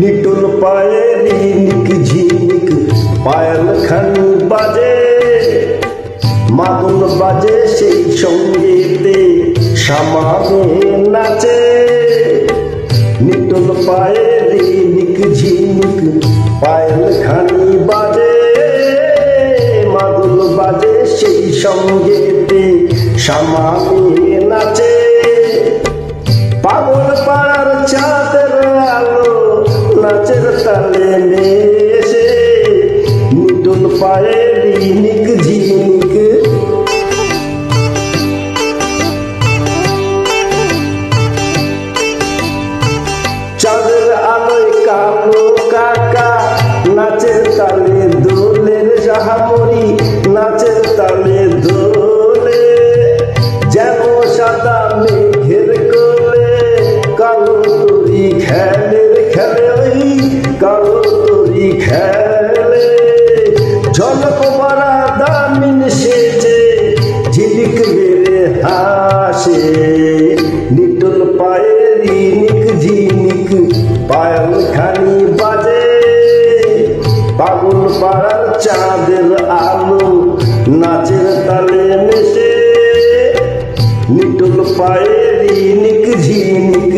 নিটুল পায়ে রিনিক ঝিনিক পায়েল খানি বাজে, মাদল বাজে সেই সঙ্গীতে সামানে নাচে। নিটুল পায়ে রিনিক ঝিনিক পায়েল খানি বাজে, মাদল বাজে সেই সঙ্গীতে সামানে নাচে। পাগল পাড়ার চাঁদের আলো নাচের তালে মেশে, নিটুল পায়ে রিনিক ঝিনিক। চাঁদের আলোয় কালো কাকা নাচের তালে দোলের জাহামরি নাচের তালে দোলে। যেন সাদা মেঘের কোলে কালো তরি খেলে খেলে, ওই কালো তরি খেলে। ঝলক মারা দামিন সেজে ঝিলিক মেরে হাসে, নিটুল পায়ে রিনিক ঝিনিক পায়েল খানি বাজে। পাগল পাড়ার চাঁদের আলো নাচের তালে মেশে, নিটুল পায়ে রিনিক ঝিনিক।